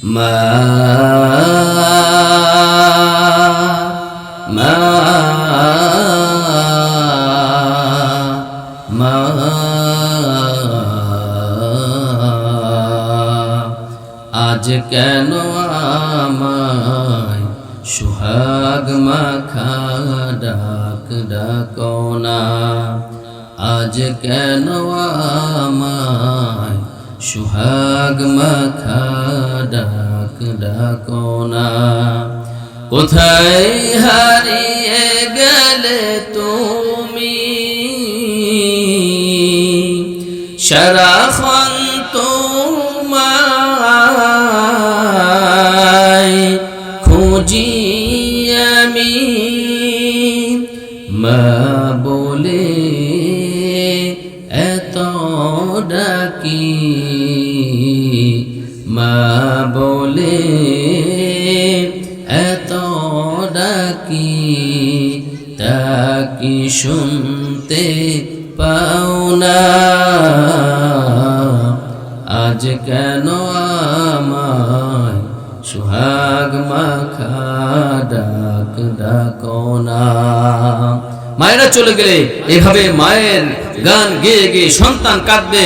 মা মা মা আজ কেন আমায় সুহাগ মাখা ডাক ডাকো না, আজ কেন আমায় সুহাগ মাখা ডাক ডাকো না। কোথায় হারিয়ে গেলে তুমি, সারাক্ষণ তোমায় খুঁজি আমি, মা বলে এত ডাকি, মা বলে এত ডাকি, তা কি শুনতে পাও না। আজ কেন আমায় সুহাগ মাখা ডাক ডাকো না। মায়েরা চলে গেলে এভাবে মায়ের গান গেয়ে গেয়ে সন্তান কাঁদবে,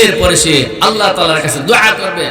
এরপরে সে আল্লাহ তাআলার কাছে দোয়া করবে।